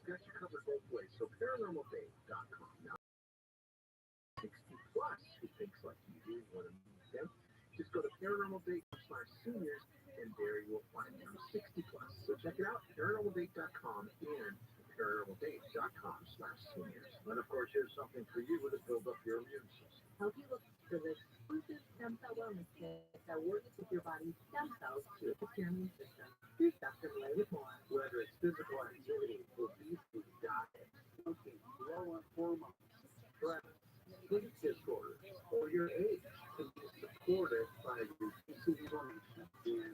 got you covered both ways. So paranormalbait.com. Now, 60 plus who thinks like you do, want to meet them. Just go to paranormalbait/seniors, and there you will find them 60 plus. So check it out, paranormalbait.com and paranormalbait.com/seniors. And of course, here's something for you to build up your immune system. Help you look for the exclusive stem cell wellness kit that works with your body's stem cells to assist your immune system. Here's Dr. Ray with more. Whether it's physical activity, obesity, diet, smoking, low on hormones, stress, sleep disorders, or your age, can be supported by reducing inflammation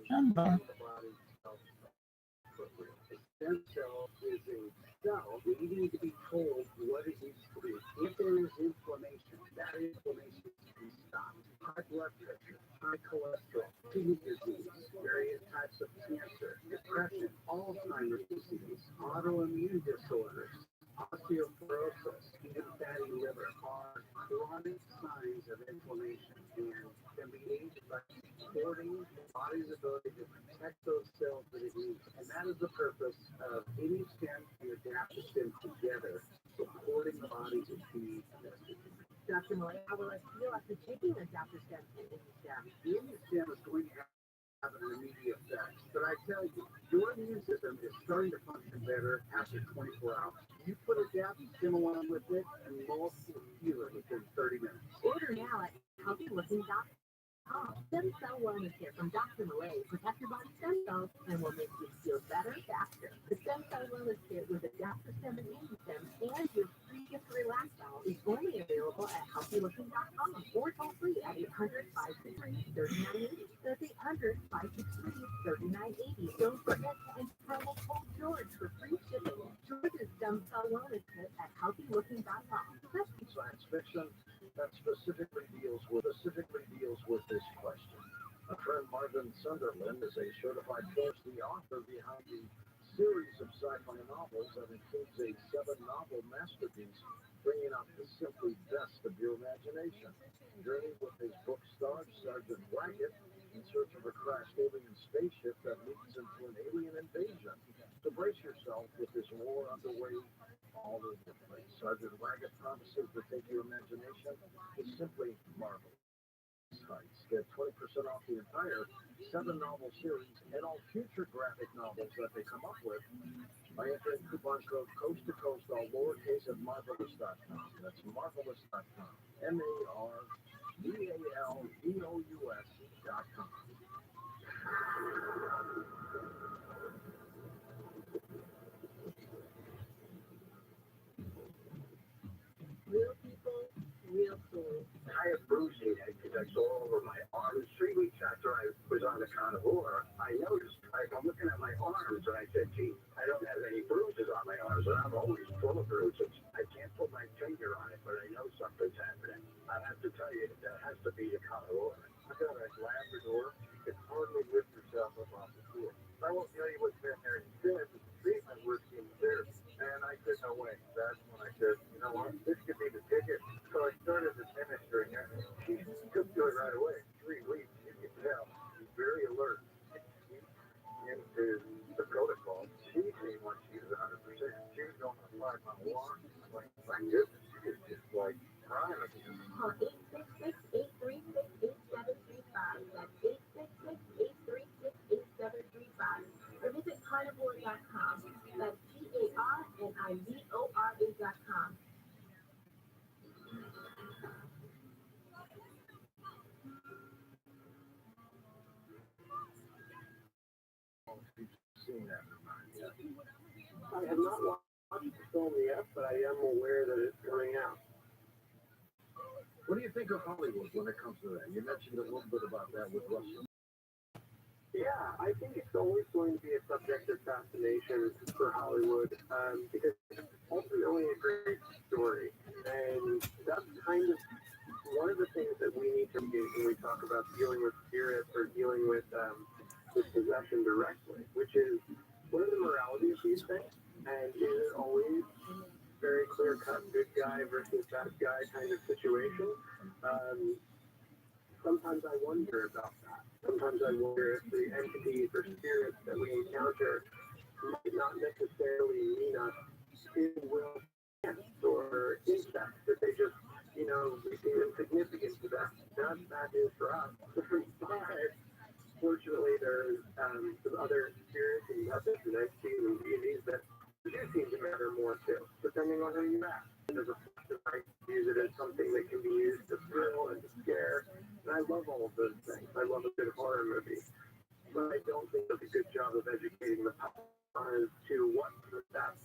and the body's cell appropriate. A stem cell is a cell needing to be told what it needs to do. If there is inflammation, that inflammation can be stopped. High blood pressure, high cholesterol, kidney disease, various types of cancer, depression, Alzheimer's disease, autoimmune disorders, osteoporosis, even fatty liver are chronic signs of inflammation and can be aided by supporting the body's ability to protect those cells that it needs. And that is the purpose of any stem and adaptive stem together, supporting the body to be best it can be. Dr. Malay, how will I feel after taking adaptive stem and stem? The immune stem is going to have an immediate effect. But I tell you, your immune system is starting to function better after 24 hours. You put adaptive stem along with it, and most will feel it within 30 minutes. Order now at healthylooking.com. Stem cell wellness kit from Dr. Malay. Protect your body's stem cells and will make you feel better faster. The stem cell wellness kit with adaptive stem and stem and your free gift relax doll is only available at healthylooking.com or toll free at 800-563-3980. That's 800-563-3980. Don't forget to enter promo code George for free shipping. George's stem cell wellness kit at healthylooking.com. Science fiction that specifically deals with this question. Our friend Marvin Sunderland is a certified PhD author behind the series of sci-fi novels that includes a 7-novel masterpiece, bringing out the simply best of your imagination. Journey with his book star, Sergeant Waggett, in search of a crashed alien spaceship that leads into an alien invasion. So brace yourself with this war underway all over the place. Sergeant Waggett promises to take your imagination to simply marvelous heights. Get 20% off the entire 7-novel series and all future graphic novels that they come up with by entering coupon code Coast to Coast, all lowercase at marvelous.com. That's marvelous.com. marvelous.com. Real people, real stories. I have bruising because all over my arms. 3 weeks after I was on the carnivore, I noticed, I'm looking at my arms, and I said, gee, I don't have any bruises on my arms, and I'm always full of bruises. I can't put my finger on it, but I know something's happening. I have to tell you, that has to be the carnivore. I've got a Labrador. You can hardly lift yourself up off the floor. I won't tell you what's been there instead. The treatment was chemotherapy. And I said, no way. That's when I said, you know what, this could be the ticket. So I started administering it. She took to it right away. 3 weeks, you can tell. She's very alert. Into the protocol. She came when she was 100%. She was going on a 5-mile walk. Like, my goodness, she was just like crying. Call 866-836-8735. That's 866-836-8735. Or visit carnivore.com. That's carnivora.com. Seen that in mind yet. I have not watched the film yet, but I am aware that it's coming out. What do you think of Hollywood when it comes to that? You mentioned a little bit about that with Russell. Yeah, I think it's always going to be a subject of fascination for Hollywood because it's ultimately a great story. And that's kind of one of the things that we need to do when we talk about dealing with spirits or dealing with possession directly, which is what are the morality of these things? And is it always very clear-cut good guy versus bad guy kind of situation? Sometimes I wonder about that. Sometimes I wonder if the entities or spirits that we encounter might not necessarily mean us we seem insignificant to them. That's bad news for us. But fortunately, there's some other spirits and methods and entities and deities that do seem to matter more too, depending on who you ask. There's a person that use it as something that can be used to thrill and to scare, and I love all of those things. I love a good horror movie, but I don't think does a good job of educating the public as to what that.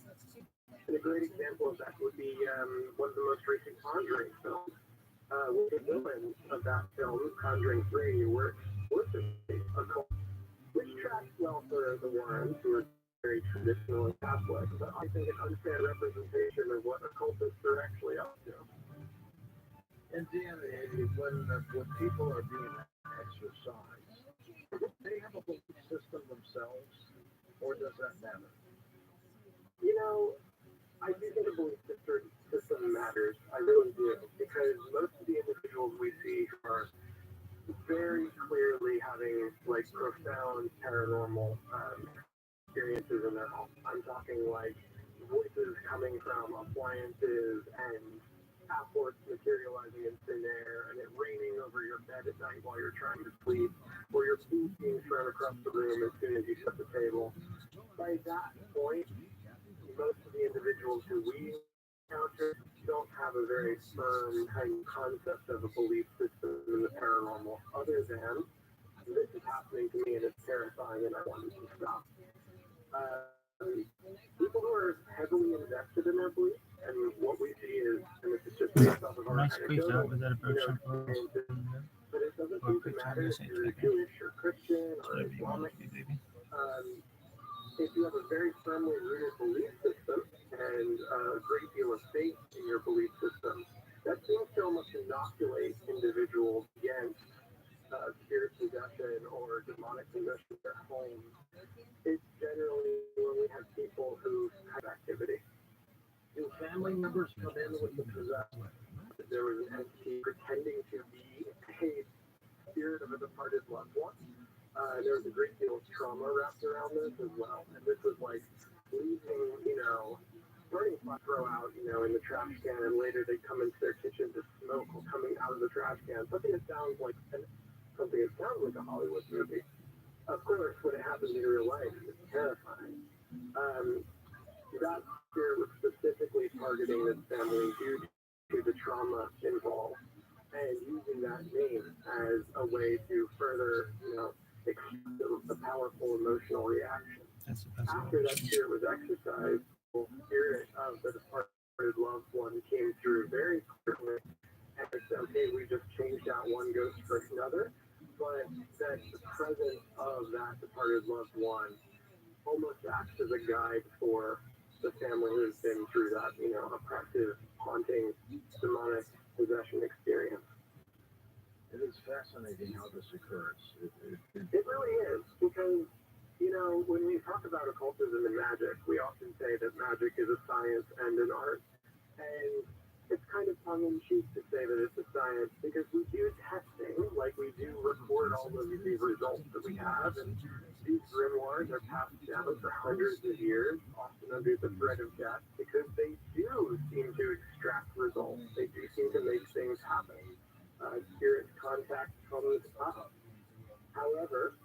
And a great example of that would be one of the most recent Conjuring films. With the villain of that film, Conjuring 3, were explicitly occult, which tracks well for the Warrens, who are very traditional and Catholic, but I think an unfair representation of what occultists are actually up to. And Dan, when people are being exercised, do they have a belief system themselves, or does that matter? I do think a belief system matters. I really do, because most of the individuals we see are very clearly having profound paranormal experiences in their home. I'm talking voices coming from appliances and apports materializing in thin air, and it raining over your bed at night while you're trying to sleep, or your food being thrown across the room as soon as you set the table. By that point, most of the individuals who we encounter don't have a very firm concept of a belief system in the paranormal, other than this is happening to me and it's terrifying and I want it to stop. People who are heavily invested in their beliefs, and what we see is, and this is just based off of our anecdotal, but it doesn't seem to matter if you're Jewish or Christian or Islamic. If you have a very firmly rooted belief system and a great deal of faith in your belief system, that seems to almost inoculate individuals against spirit possession or demonic possession in their homes. It's generally when we have people who have activity. Do family members come in with the possession? There was an entity pretending to be a spirit of a departed loved one. There was a great deal of trauma wrapped around this as well. And this was leaving, burning flat throw out, in the trash can, and later they come into their kitchen to smoke while coming out of the trash can. Something that sounds like a Hollywood movie. Of course, when it happens in real life, it's terrifying. That spirit was specifically targeting this family due to the trauma involved, and using that name as a way to further, a powerful emotional reaction. After that spirit was exercised, the spirit of the departed loved one came through very clearly, and it's okay, we just changed out one ghost for another, but that the presence of that departed loved one almost acts as a guide for the family who's been through that, oppressive, haunting, demonic possession experience. It is fascinating how this occurs. It really is, because, when we talk about occultism and magic, we often say that magic is a science and an art. And it's kind of tongue-in-cheek to say that it's a science, because we do testing, we do record all of these results that we have, and these grimoires are passed down for hundreds of years, often under the threat of death, because they do seem to extract results. They do seem to make things happen. Spirit contact comes up. However,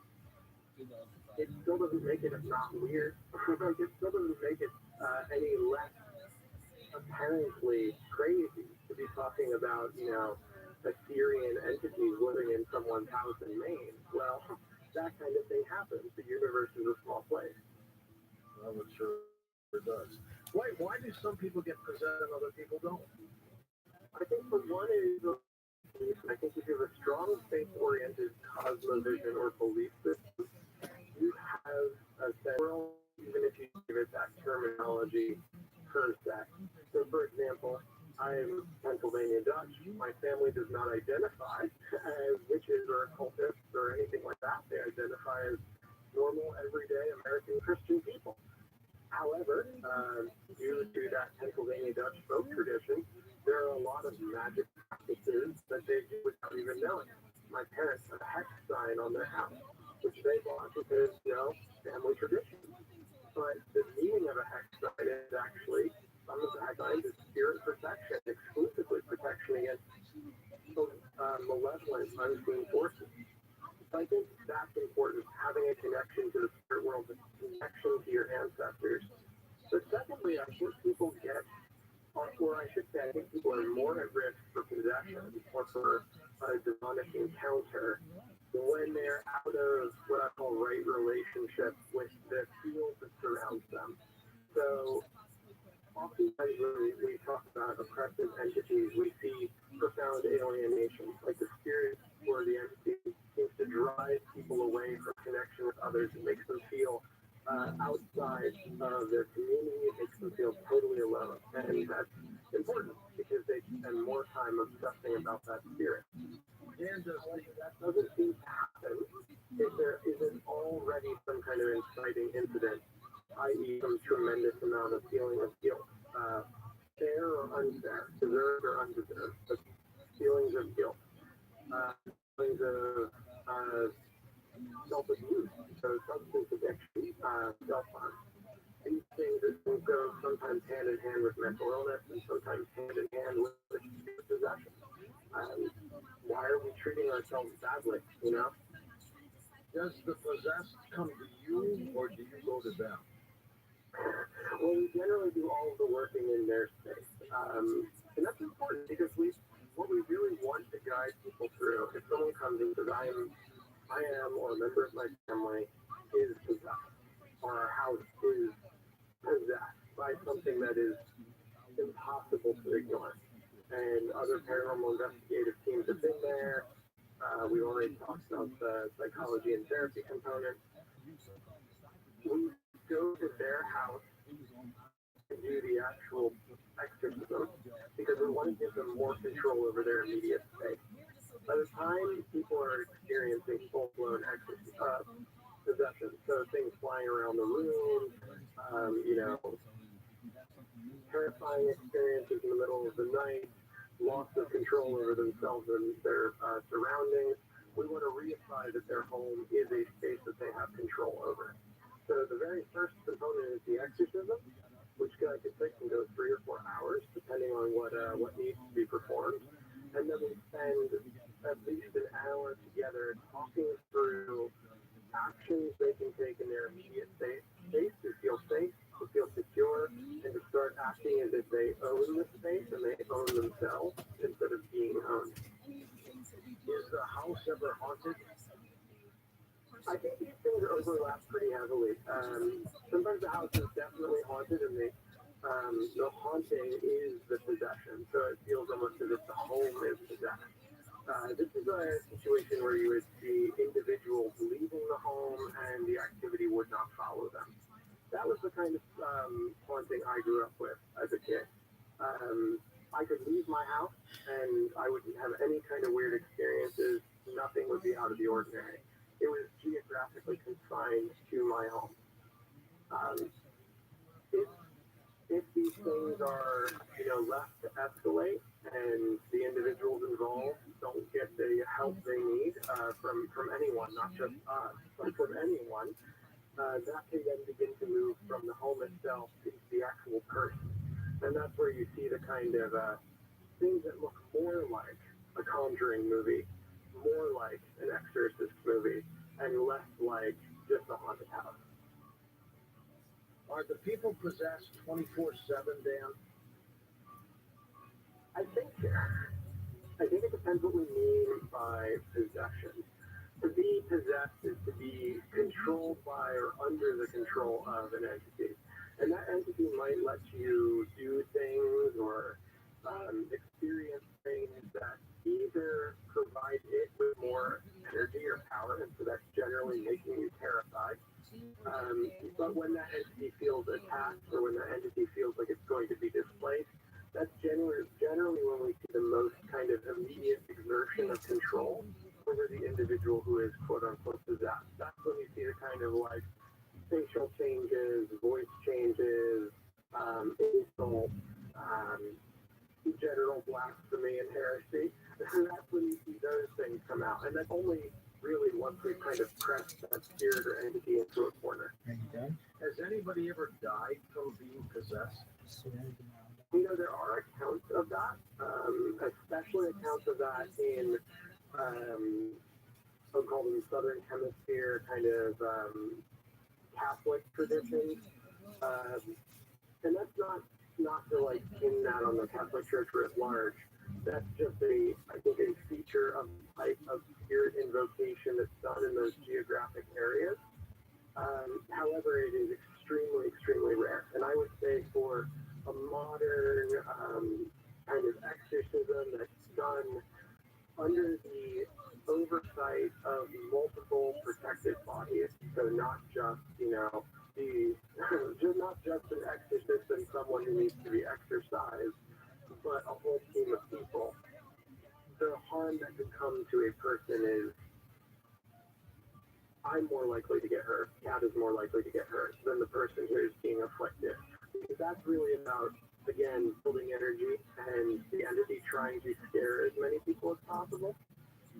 it still doesn't make it not weird. It still doesn't make it any less apparently crazy to be talking about, Assyrian entities living in someone's house in Maine. Well, that kind of thing happens. The universe is a small place. Well, it sure does. Why do some people get possessed and other people don't? I think for one is, I think if you have a strong faith-oriented cosmovision or belief system, you have a set world, even if you give it that terminology per se. So, for example, I'm Pennsylvania Dutch. My family does not identify as witches or occultists or anything like that. They identify as normal, everyday American Christian people. However, due to that Pennsylvania Dutch folk tradition, there are a lot of magic practices that they do without even knowing. My parents have a hex sign on their house, which they bought because, family tradition. But the meaning of a hex sign is actually, some of the hex signs is spirit protection, exclusively protection against unseen forces. So I think that's important, having a connection to the spirit world, a connection to your ancestors. But secondly, I think people get, or I should say, I think people are more at risk for possession or for a demonic encounter when they're out of what I call right relationship with the field that surrounds them. So oftentimes when we talk about oppressive entities, we see profound alienation, like the spirit or the entity seems to drive people away from connection with others. It makes them feel outside of their community. It makes them feel totally alone. And that's important because they spend more time obsessing about that spirit. And that doesn't seem to happen if there isn't already some kind of inciting incident, i.e. some tremendous amount of feeling of guilt, fair or unfair, deserved or undeserved, but feelings of guilt, feelings of self-abuse, so substance addiction, self-harm. These things that can go sometimes hand in hand with mental illness and sometimes hand in hand with possession. Why are we treating ourselves badly, you know? Does the possessed come to you or do you go to them? Well, we generally do all of the working in their space. And that's important because what we really want to guide people through, if someone comes and says, I am, or a member of my family is possessed, or our house is possessed by something that is impossible to ignore. And other paranormal investigative teams have been there. We already talked about the psychology and therapy component. We go to their house and do the actual exorcism because we want to give them more control over their immediate space. By the time people are experiencing full-blown possession, so things flying around the room, terrifying experiences in the middle of the night, loss of control over themselves and their surroundings, we want to reapply that their home is a space that they have control over. So the very first component is the exorcism, which can go 3 or 4 hours, depending on what needs to be performed. And then we spend at least an hour together talking through actions they can take in their immediate space to feel safe, to feel secure, and to start acting as if they own the space and they own themselves instead of being owned. Is the house ever haunted? I think these things overlap pretty heavily. Sometimes the house is definitely haunted, and the haunting is the possession, so it feels almost as if the home is possessed. This is a situation where you would see individuals leaving the home and the activity would not follow them. That was the kind of haunting I grew up with as a kid. I could leave my house and I wouldn't have any kind of weird experiences. Nothing would be out of the ordinary. It was geographically confined to my home. If these things are, left to escalate and the individuals involved don't get the help they need from anyone, not just us, but from anyone, that can then begin to move from the home itself to the actual person. And that's where you see the kind of things that look more like a Conjuring movie, more like an Exorcist movie, and less like just a haunted house. Are the people possessed 24/7, Dan? I think it depends what we mean by possession. To be possessed is to be controlled by or under the control of an entity. And that entity might let you do things or experience things that either provide it with more energy or power, and so that's generally making you terrified. But when that entity feels attacked or when that entity feels like it's going to be displaced, that's generally when we see the most kind of immediate exertion of control over the individual who is quote-unquote possessed. That's when you see the kind of like facial changes, voice changes, insult, general blasphemy and heresy. That's when you see those things come out. And that's only really once we've kind of pressed that spirit or entity into a corner. Has anybody ever died from being possessed? There are accounts of that, especially accounts of that in I'll call them Southern Hemisphere kind of Catholic traditions. And that's not to like pin that on the Catholic Church writ large. That's just I think a feature of type of spirit invocation that's done in those geographic areas. However, it is extremely, extremely rare. And I would say for a modern kind of exorcism that's done under the oversight of multiple protected bodies, so not just, not just an exorcist and someone who needs to be exorcised, but a whole team of people. The harm that could come to a person is I'm more likely to get hurt, Kat is more likely to get hurt than the person who is being afflicted. Because that's really about, again, building energy and the entity trying to scare as many people as possible.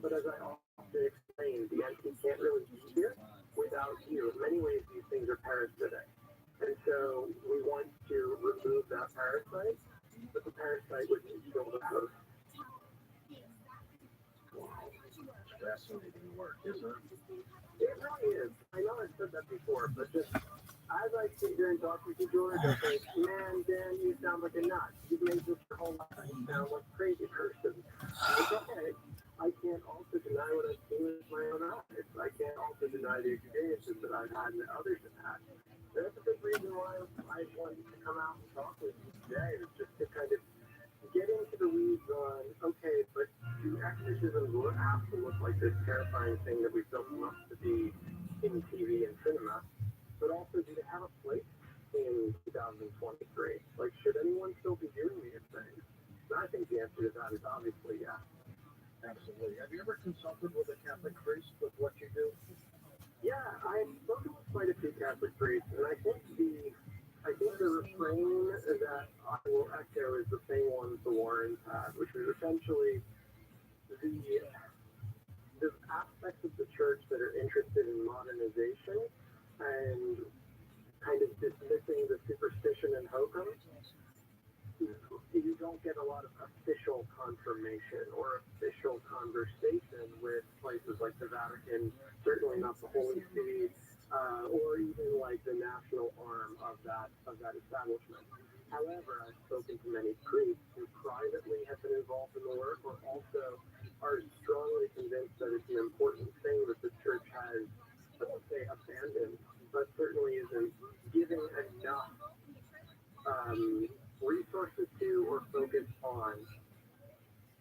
But as I often explain, the entity can't really be here without you. In many ways, these things are parasitic. And so we want to remove that parasite, but the parasite would kill the host. Wow. Fascinating work, isn't it? It really is. I know I've said that before, but just as I sit here and talk with you, George, I think, man, Dan, you sound like a nut. You've made this your whole life. You sound like a crazy person. It's okay. I can't also deny what I've seen with my own eyes. I can't also deny the experiences that I've had and that others have had. That's a big reason why I wanted to come out and talk with you today, is just to kind of get into the weeds on, okay, but do exorcisms have to look like this terrifying thing that we've built them up to be in TV and cinema, but also do they have a place in 2023? Like, should anyone still be doing these things? And I think the answer to that is obviously yes. Absolutely. Have you ever consulted with a Catholic priest with what you do? Yeah, I've spoken with quite a few Catholic priests, and I think the refrain that I will echo is the same one the Warrens had, which was essentially the aspects of the church that are interested in modernization and kind of dismissing the superstition and hokum. You don't get a lot of official confirmation or official conversation with places like the Vatican, certainly not the Holy See, or even like the national arm of that establishment. However, I've spoken to many priests who privately have been involved in the work, or also are strongly convinced that it's an important thing that the church has, I won't say abandoned, but certainly isn't giving enough resources to or focus on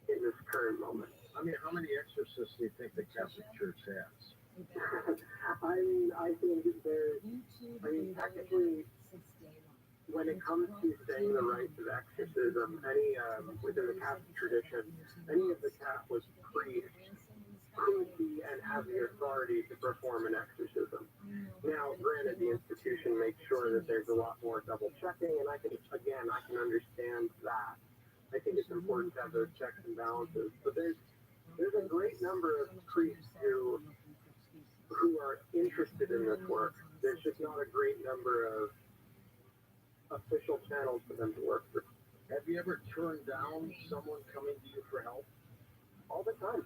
in this current moment. I mean, how many exorcists do you think the Catholic Church has? I think technically, when it comes to saying the rites of exorcism, within the Catholic tradition, any of the Catholic priests could be and have the authority to perform an exorcism. Now, granted, the institution makes sure that there's a lot more double checking, and I can understand that. I think it's important to have those checks and balances. But there's a great number of priests who are interested in this work. There's just not a great number of official channels for them to work through. Have you ever turned down someone coming to you for help? All the time.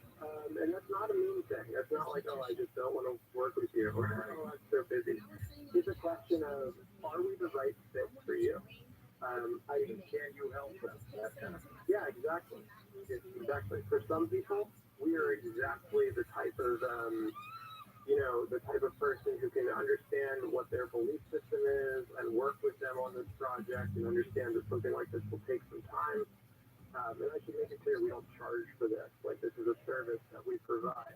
And that's not a mean thing. That's not like, oh, I just don't want to work with you, or oh, I'm so busy. It's a question of, are we the right fit for you? Can you help them? That kind of thing. Yeah, exactly. Exactly. For some people, we are exactly the type of person who can understand what their belief system is and work with them on this project and understand that something like this will take some time. And I should make it clear we don't charge for this. Like, this is a service that we provide.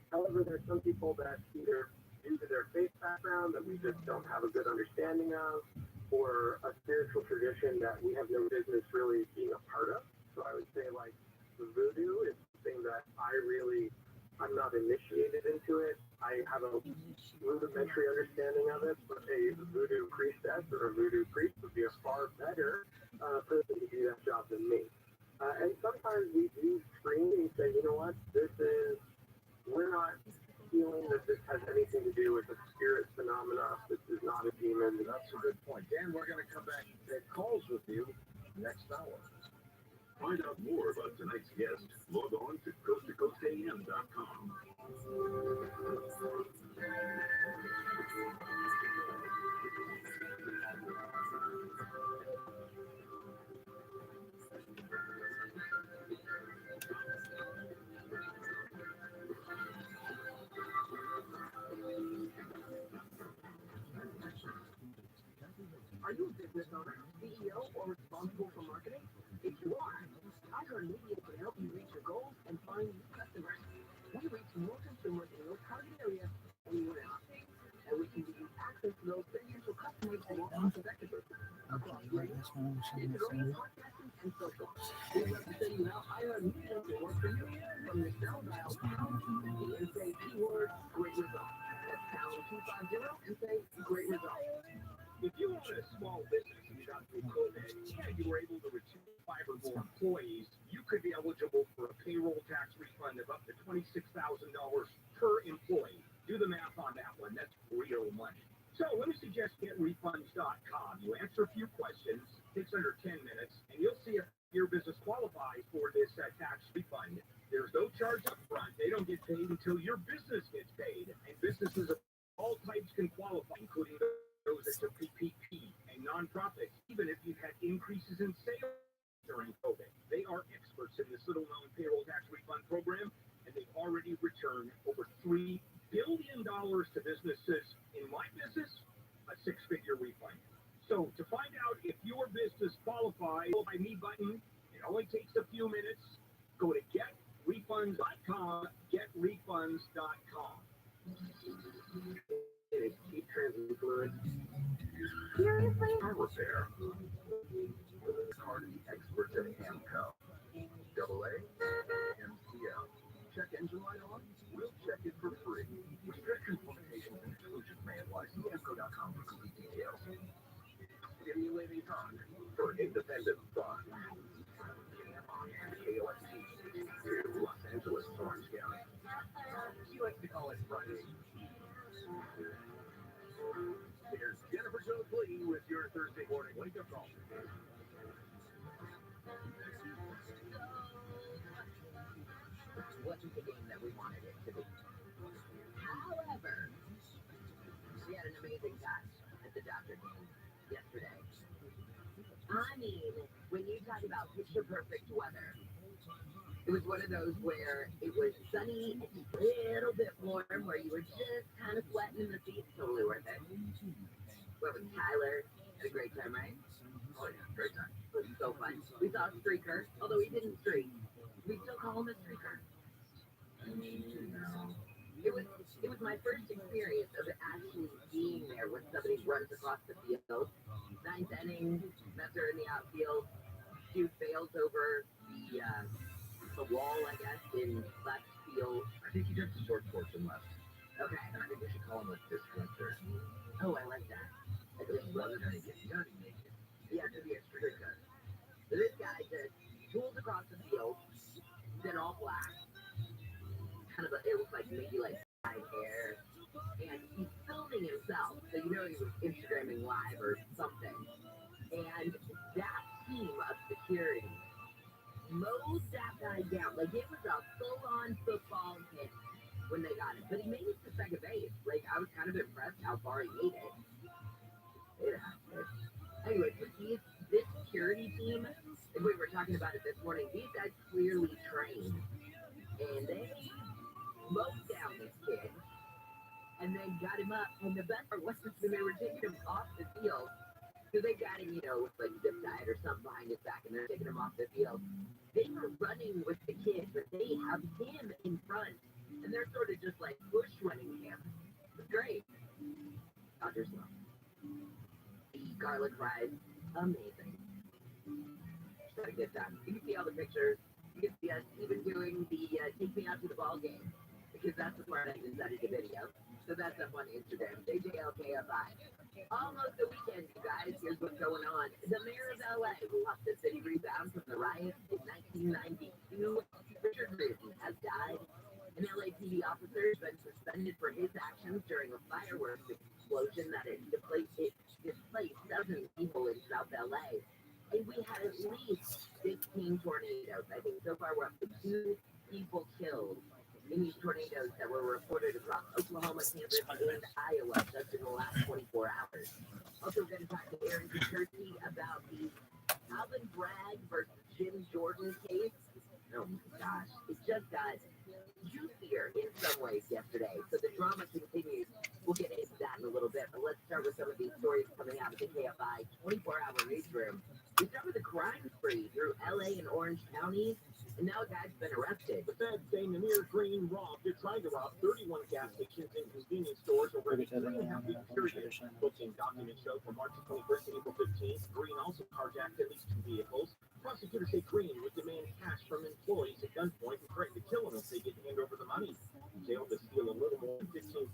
However, there's some people that either due to their faith background that we just don't have a good understanding of, or a spiritual tradition that we have no business really being a part of. So I would say, like, voodoo is something that I'm not initiated into it. I have a rudimentary understanding of it, but a voodoo priestess or a voodoo priest would be a far better person to do that job than me. And sometimes we do screen and say, you know what, we're not feeling that this has anything to do with a spirit phenomena. This is not a demon. That's a good point. Dan, we're going to come back and take calls with you next hour. Find out more about tonight's guest. Log on to coasttocoastam.com. Are you a business owner, CEO, or responsible for marketing? If you are, iHeartMedia can help you reach your goals and find new customers. We reach more consumers in your target area than anyone else, and we can give you access to those potential customers more cost-effectively across radio, digital, podcasting, and social. We'd love to send you out iHeartMedia to work for you. From your cell dial pound 250 and say keyword great result. That's pound 250 and say great result. If you own a small business and you got through COVID and you were able to retain 5 or more employees, you could be eligible for a payroll tax refund of up to $26,000 per employee. Do the math on that one. That's real money. So let me suggest getrefunds.com. You answer a few questions, takes under 10 minutes, and you'll see if your business qualifies for this tax refund. There's no charge up front. They don't get paid until your business gets paid. And businesses of all types can qualify, including those that took PPP and nonprofits, even if you've had increases in sales during COVID. They are experts in this little-known payroll tax refund program, and they've already returned over $3 billion to businesses. In my business, a 6-figure refund. So to find out if your business qualifies, by me button, it only takes a few minutes. Go to getrefunds.com, getrefunds.com. Keep transit fluid. Seriously? Car repair. Car to the experts at AMCO. AA, MCL. Check engine light on? We'll check it for free. Restrictions, limitations, and exclusions may apply. See AMCO.com for complete details. Stimulating talk for independent thought. KOSC, Los Angeles, Orange County. She likes to call it Friday. Here's Jennifer Jones Lee with your Thursday morning wake-up call. It wasn't the game that we wanted it to be. However, we had an amazing time at the Dodger game yesterday. I mean, when you talk about picture-perfect weather, it was one of those where it was sunny and a little bit warm, where you were just kind of sweating in the seats. Totally worth it. Went with Tyler. Had a great time, right? Oh, yeah, great time. It was so fun. We saw a streaker, although he didn't streak. We still call him a streaker. It was my first experience of actually being there when somebody runs across the field. 9th inning, Messer in the outfield. Dude fails over the wall, I guess, in left field. I think he took the short portion left. Okay. And I think we should call him a disconnector. Oh, I like that. Because rather than get young, he has to be a streaker. So this guy just tools across the field, then all black. Kind of, it was like maybe like side hair. And he's filming himself, so you know he was Instagramming live or something. And that team of security mowed that guy down. Like, it was a full-on football hit when they got it. But he made it to second base. Like, I was kind of impressed how far he made it. Anyway, this security team, and we were talking about it this morning, these guys clearly trained. And they mowed down this kid and then got him up. And the best part was when they were taking him off the field, because they got him, with like zip tied or something behind his back, and they're taking him off the field. They were running with the kid, but they have him in front, and they're sort of just like bush running him. It's great. Dodgers love. The garlic fries, amazing. Just had a good time. You can see all the pictures. You can see us even doing the take me out to the ball game, because that's the part I decided to video. So that's up on Instagram, JJLKFI. Almost the weekend, you guys. Here's what's going on. The mayor of LA lost the city rebound from the riots in 1992. Richard Reardon has died. An LAPD officer has been suspended for his actions during a fireworks explosion that displaced dozens of people in South LA. And we had at least 15 tornadoes. I think so far we're up to 2 people killed in these tornadoes that were reported across Oklahoma, Kansas, and Iowa just in the last 24 hours. Also, we're going to talk to Aaron Turkey about the Alvin Bragg versus Jim Jordan case. Oh my gosh, it just got juicier in some ways yesterday. So the drama continues. We'll get into that in a little bit, but let's start with some of these stories coming out of the KFI 24-hour newsroom. We start with a crime spree through LA and Orange counties, and now a guy's been arrested. The feds say Namir Green tried to rob 31 gas stations and convenience stores over a 3.5-week period. Booking documents show from March 21st to April 15th, Green also carjacked at least 2 vehicles. Prosecutors say Green would demand cash from employees at gunpoint and threaten to kill them if they didn't hand over the money. Jailed to steal a little more than $15,000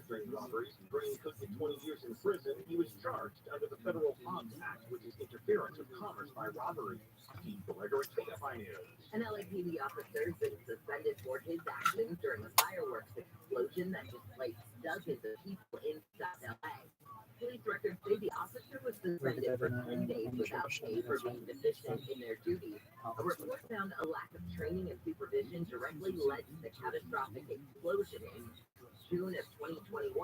during the robberies. Green could get 20 years in prison. He was charged under the Federal Hobbs Act, which is interference with commerce by robbery. Steve Gregory, KFI News. An LAPD officer has been suspended for his actions during a fireworks explosion that displaced dozens of people in South LA. Police records say the officer was suspended for 10 days without pay for being deficient in their duties. A report found a lack of training and supervision directly led to the catastrophic explosion in June of 2021.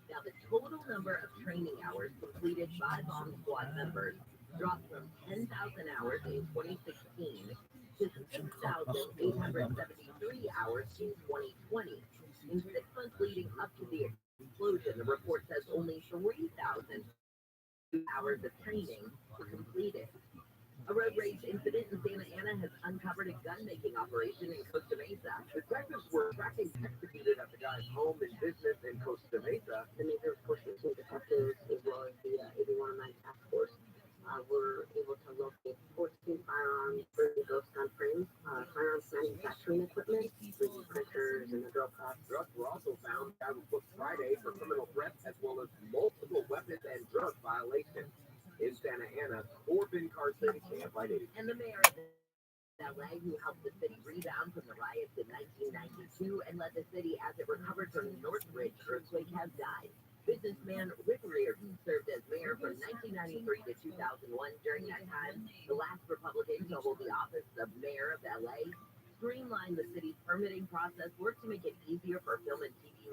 Now, the total number of training hours completed by bomb squad members dropped from 10,000 hours in 2016 to 6,873 hours in 2020. In 6 months leading up to the explosion, the report says only 3,000 hours of training were completed. A road rage incident in Santa Ana has uncovered a gun-making operation in Costa Mesa. Detectives were tracking executed at the guy's home and business in Costa Mesa. The major portion of detectives, as well as the 8109 task force, were able to locate 14 firearms, 30 ghost gun frames, firearms manufacturing equipment, 3D printers, and a drill press. Drugs were also found that was booked Friday for criminal threats as well as multiple weapons and drug violations. In Santa Ana, Corbin Carson, KFI News. And the mayor of LA, who helped the city rebound from the riots in 1992 and led the city as it recovered from the Northridge earthquake, has died. Businessman Rick Riordan served as mayor from 1993 to 2001. During that time, the last Republican to hold the office of mayor of LA streamlined the city's permitting process, worked to make it easier for film and TV